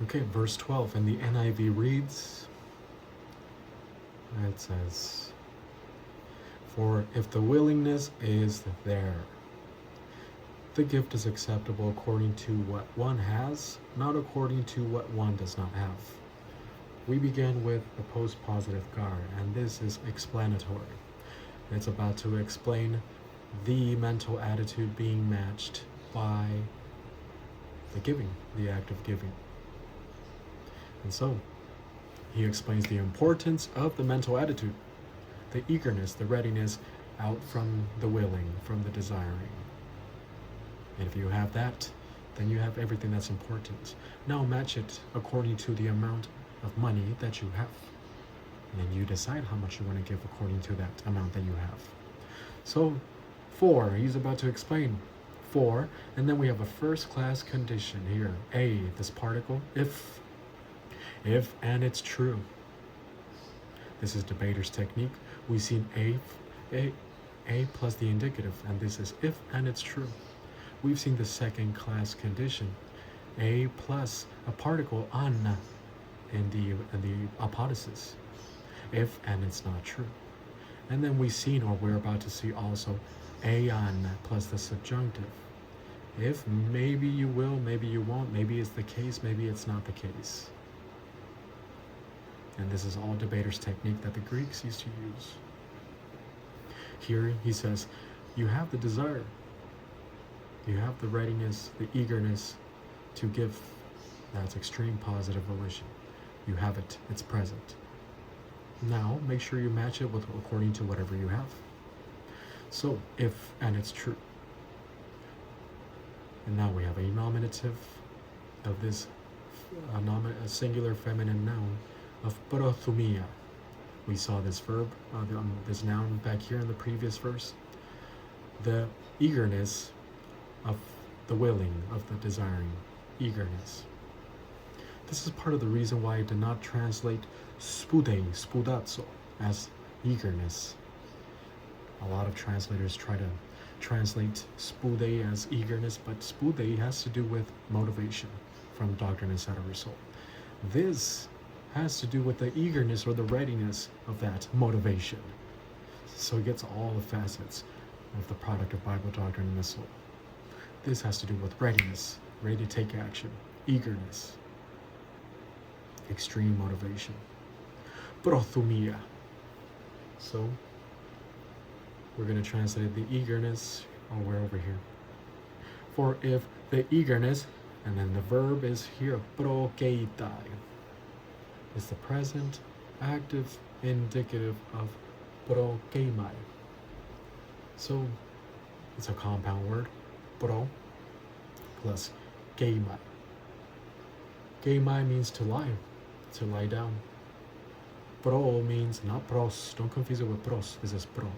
Okay, verse 12 in the NIV reads, it says, "For if the willingness is there, the gift is acceptable according to what one has, not according to what one does not have." We begin with the post-positive gar, and this is explanatory. It's about to explain the mental attitude being matched by the giving, the act of giving. And so, he explains the importance of the mental attitude, the eagerness, the readiness out from the willing, from the desiring. And if you have that, then you have everything that's important. Now match it according to the amount of money that you have. And then you decide how much you want to give according to that amount that you have. So, for, he's about to explain. For, and then we have a first class condition here. A, this particle, if and it's true. This is debater's technique. We've seen a plus the indicative, and this is if and it's true. We've seen the second class condition, a plus a particle an in the apodosis, if and it's not true. And then we've seen, or we're about to see also, an plus the subjunctive. If, maybe you will, maybe you won't, maybe it's the case, maybe it's not the case. And this is all debater's technique that the Greeks used to use. Here he says, you have the desire, you have the readiness, the eagerness to give. That's extreme positive volition. You have it, it's present. Now make sure you match it with according to whatever you have. So if and it's true. And now we have a nominative of this a singular feminine noun of prothumia. We saw this verb, this noun back here in the previous verse. The eagerness of the willing, of the desiring, eagerness. This is part of the reason why I did not translate spude, spudazzo, as eagerness. A lot of translators try to translate spude as eagerness, but spude has to do with motivation from Doctrine and Cetera Soul. This has to do with the eagerness or the readiness of that motivation. So it gets all the facets of the product of Bible doctrine and the soul. This has to do with readiness, ready to take action, eagerness, extreme motivation. Prothumia. So we're going to translate the eagerness, we're over here. For if the eagerness, and then the verb is here, prokeitai. It's the present active indicative of prokeimai. So it's a compound word, pro plus keimai. Keimai means to lie down. Pro means not pros, don't confuse it with pros, this is pro.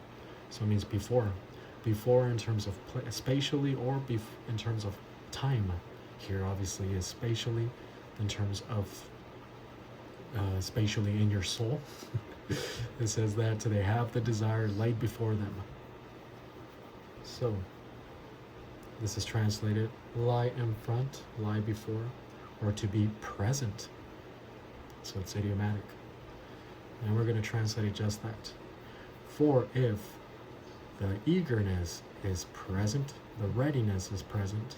So it means before. Before in terms of spatially, or in terms of time. Here obviously is spatially, in terms of spatially in your soul. It says that they have the desire laid before them. So this is translated lie in front, lie before, or to be present. So it's idiomatic. And we're going to translate it just that. For if the eagerness is present, the readiness is present,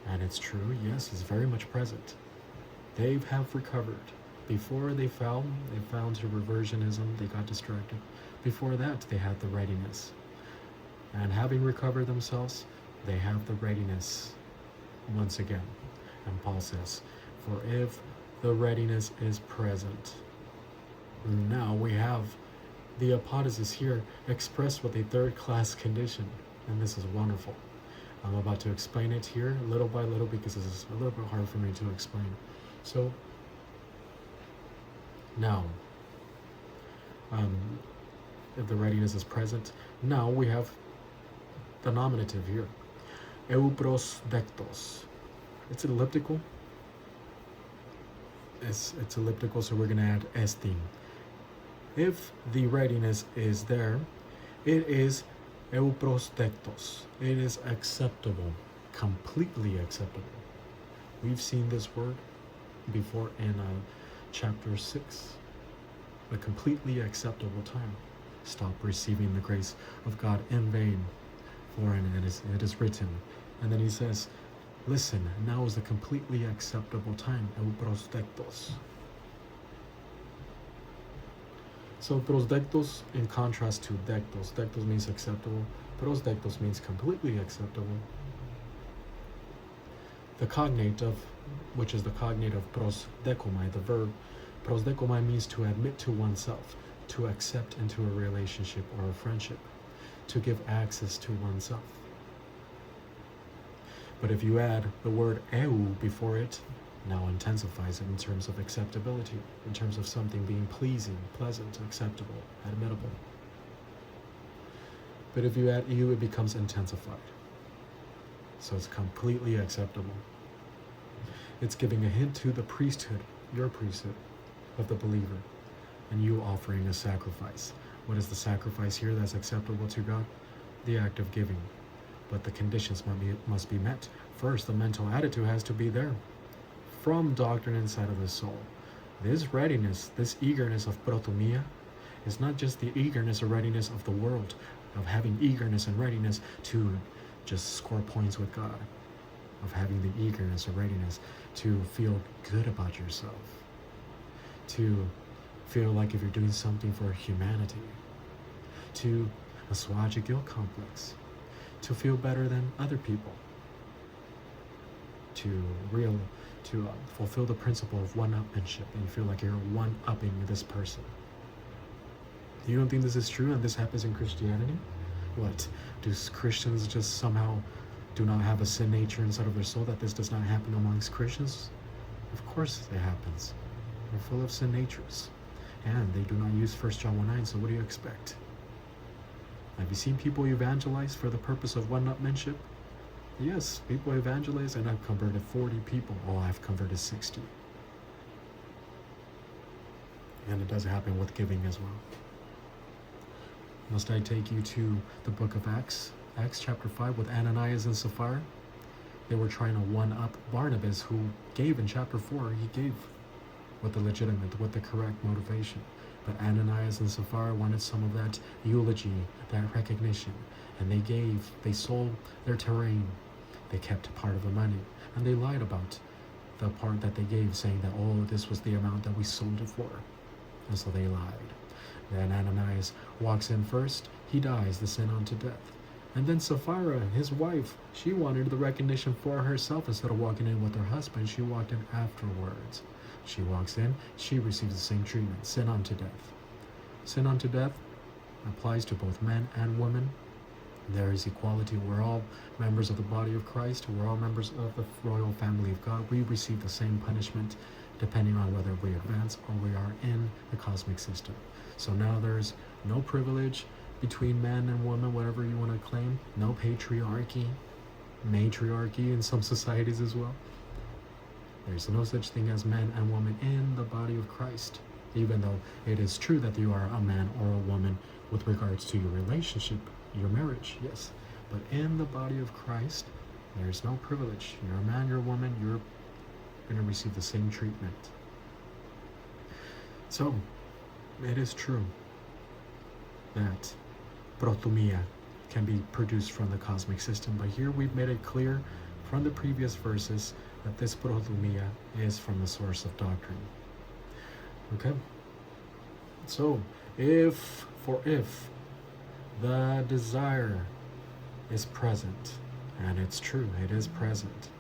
and it's true, yes, it's very much present. They have recovered. Before they fell to reversionism, they got distracted. Before that, they had the readiness. And having recovered themselves, they have the readiness once again. And Paul says, for if the readiness is present. Now we have the apodosis here expressed with a third class condition. And this is wonderful. I'm about to explain it here little by little because this is a little bit hard for me to explain. So now, if the readiness is present, now we have the nominative here. Eupros dectos. It's elliptical. It's elliptical, so we're going to add estin. If the readiness is there, it is eupros dectos. It is acceptable, completely acceptable. We've seen this word before in chapter 6, the completely acceptable time. Stop receiving the grace of God in vain, for it is written. And then he says, listen, now is the completely acceptable time, euprosdektos. So prosdektos in contrast to dektos. Dektos means acceptable. Prosdektos means completely acceptable. The cognate of, which is the cognate of prosdekomai, the verb prosdekomai means to admit to oneself, to accept into a relationship or a friendship, to give access to oneself. But if you add the word eu before it, now intensifies it in terms of acceptability, in terms of something being pleasing, pleasant, acceptable, admittable. But if you add eu, it becomes intensified. So it's completely acceptable. It's giving a hint to the priesthood, your priesthood, of the believer, and you offering a sacrifice. What is the sacrifice here that's acceptable to God? The act of giving. But the conditions must be met. First, the mental attitude has to be there, from doctrine inside of the soul. This readiness, this eagerness of protomia, is not just the eagerness or readiness of the world, of having eagerness and readiness to just score points with God, of having the eagerness or readiness to feel good about yourself, to feel like if you're doing something for humanity, to assuage a guilt complex, to feel better than other people, to fulfill the principle of one-upmanship, and you feel like you're one-upping this person. You don't think this is true and this happens in Christianity? What? Do Christians just somehow do not have a sin nature inside of their soul that this does not happen amongst Christians? Of course it happens. They're full of sin natures. And they do not use 1 John 1:9, so what do you expect? Have you seen people evangelize for the purpose of one-upmanship? Yes, people evangelize, and I've converted 40 people. Oh, I've converted 60. And it does happen with giving as well. Must I take you to the book of Acts? Acts chapter 5 with Ananias and Sapphira. They were trying to one-up Barnabas, who gave in chapter 4. He gave with the legitimate, with the correct motivation. But Ananias and Sapphira wanted some of that eulogy, that recognition. And they sold their terrain. They kept part of the money. And they lied about the part that they gave, saying that, oh, this was the amount that we sold it for. And so they lied. Then Ananias walks in first. He dies the sin unto death. And then Sapphira, his wife, she wanted the recognition for herself. Instead of walking in with her husband, she walked in afterwards. She walks in, she receives the same treatment, sin unto death. Sin unto death applies to both men and women. There is equality. We're all members of the body of Christ. We're all members of the royal family of God. We receive the same punishment depending on whether we advance or we are in the cosmic system. So now there's no privilege between man and woman, whatever you want to claim. No patriarchy, matriarchy in some societies as well. There's no such thing as man and woman in the body of Christ, even though it is true that you are a man or a woman with regards to your relationship, your marriage, yes. But in the body of Christ, there's no privilege. You're a man, you're a woman, you're going to receive the same treatment. So, it is true that protomia can be produced from the cosmic system, but here we've made it clear from the previous verses that this protomia is from the source of doctrine. Okay? So, if the desire is present, and it's true, it is present,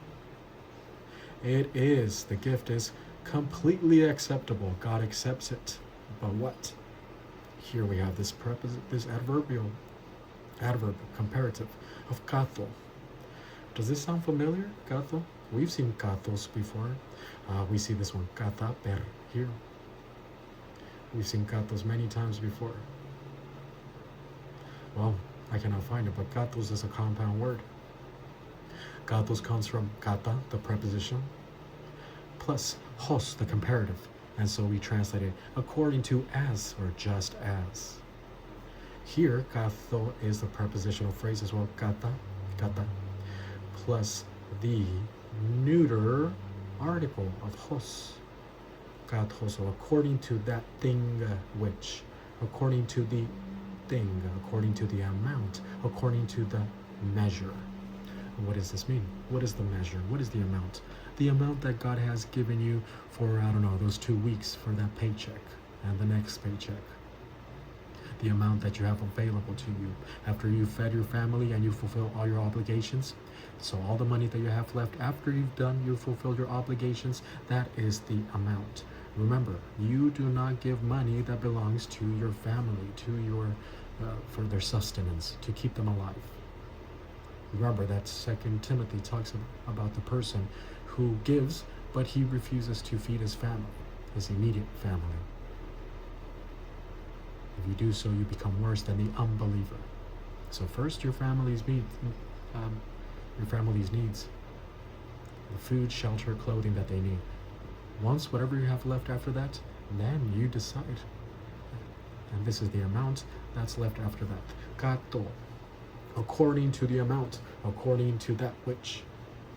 the gift is completely acceptable. God accepts it. But what? Here we have this adverb, comparative, of katho. Does this sound familiar, katho? We've seen kathos before. We see this one, kataper, here. We've seen kathos many times before. Well, I cannot find it, but kathos is a compound word. Kathos comes from kata, the preposition, plus hos, the comparative. And so we translate it according to as, or just as. Here, katho is the prepositional phrase as well, kata, plus the neuter article of hos. So according to that thing which, according to the thing, according to the amount, according to the measure. What does this mean? What is the measure? What is the amount? The amount that God has given you for, I don't know, those 2 weeks for that paycheck and the next paycheck. The amount that you have available to you after you've fed your family and you fulfill all your obligations. So all the money that you have left after you've fulfilled your obligations, that is the amount. Remember, you do not give money that belongs to your family, to your for their sustenance, to keep them alive. Remember that 2 Timothy talks about the person who gives, but he refuses to feed his family, his immediate family. If you do so, you become worse than the unbeliever. So first, your family's needs, the food, shelter, clothing that they need. Once, whatever you have left after that, then you decide. And this is the amount that's left after that. Kato, according to the amount, according to that which,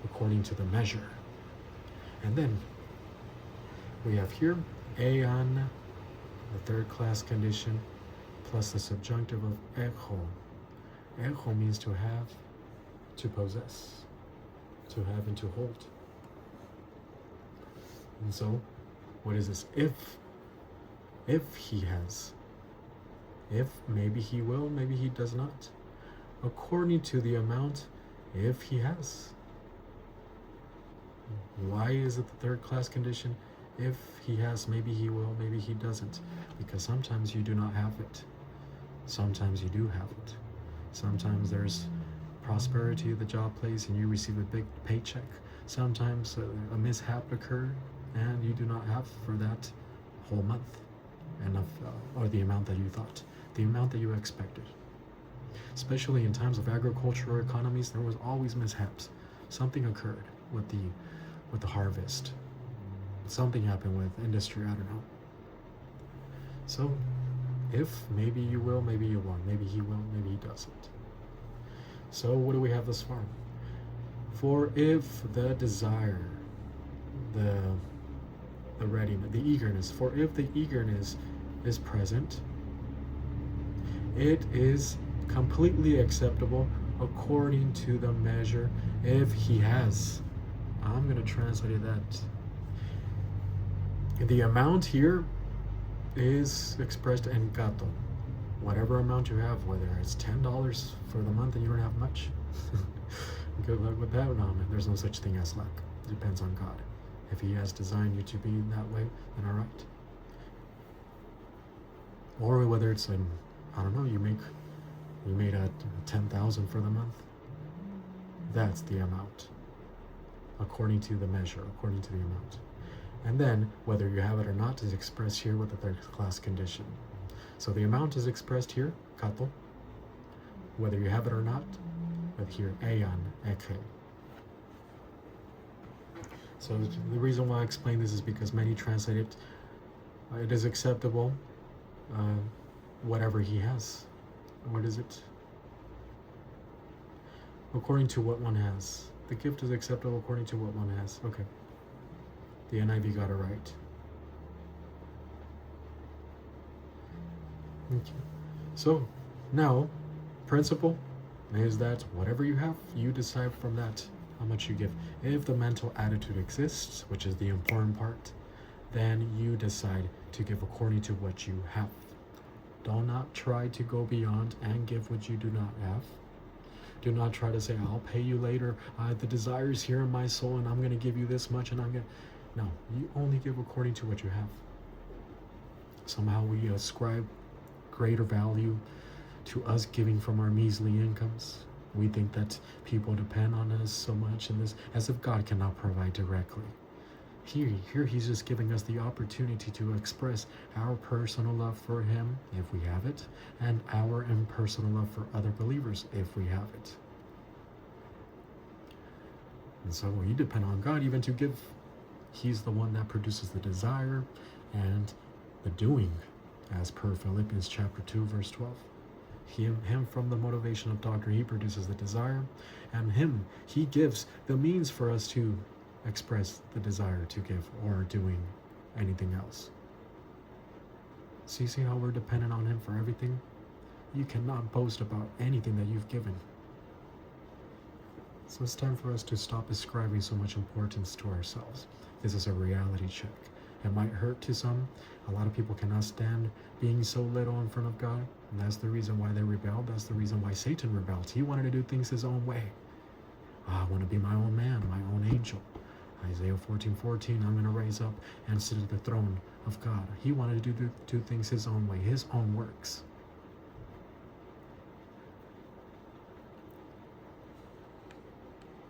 according to the measure. And then we have here, ean, the 3rd class condition, plus the subjunctive of echo. Echo means to have, to possess, to have and to hold. And so, what is this? If he has. If, maybe he will, maybe he does not. According to the amount, if he has. Why is it the 3rd class condition? If he has, maybe he will, maybe he doesn't. Because sometimes you do not have it. Sometimes you do have it. Sometimes there's prosperity at the job place and you receive a big paycheck. Sometimes a mishap occurred and you do not have for that whole month enough, or the amount that you thought, the amount that you expected. Especially in times of agricultural economies, there was always mishaps. Something occurred with the harvest. Something happened with industry, I don't know. So, if, maybe you will, maybe you won't. Maybe he will, maybe he doesn't. So what do we have thus far? For if the desire, the readiness, the eagerness, for if the eagerness is present, it is completely acceptable according to the measure if he has. I'm going to translate that. The amount here is expressed in kato. Whatever amount you have, whether it's $10 for the month and you don't have much, good luck with that. No, man, there's no such thing as luck. It depends on God. If he has designed you to be that way, then all right. Or whether it's in, I don't know, you made a 10,000 for the month. That's the amount, according to the measure, according to the amount. And then, whether you have it or not is expressed here with the 3rd class condition. So the amount is expressed here, kato. Whether you have it or not, with here, ean, eke. So the reason why I explain this is because many translate it, it is acceptable, whatever he has. What is it? According to what one has. The gift is acceptable according to what one has. Okay. The NIV got it right. Okay. So, now, principle is that whatever you have, you decide from that how much you give. If the mental attitude exists, which is the important part, then you decide to give according to what you have. Do not try to go beyond and give what you do not have. Do not try to say, I'll pay you later. The desire is here in my soul and I'm going to give you this much and I'm going to... No, you only give according to what you have. Somehow we ascribe greater value to us giving from our measly incomes. We think that people depend on us so much in this, as if God cannot provide directly. Here he's just giving us the opportunity to express our personal love for him, if we have it, and our impersonal love for other believers, if we have it. And so we depend on God even to give. He's the one that produces the desire and the doing, as per Philippians chapter 2, verse 12. Him from the motivation of doctrine, he produces the desire, and he gives the means for us to express the desire to give or doing anything else. See how we're dependent on Him for everything? You cannot boast about anything that you've given. So it's time for us to stop ascribing so much importance to ourselves. This is a reality check. It might hurt to some. A lot of people cannot stand being so little in front of God. And that's the reason why they rebelled. That's the reason why Satan rebelled. He wanted to do things his own way. I want to be my own man, my own angel. Isaiah 14:14, I'm going to rise up and sit at the throne of God. He wanted to do things his own way, his own works.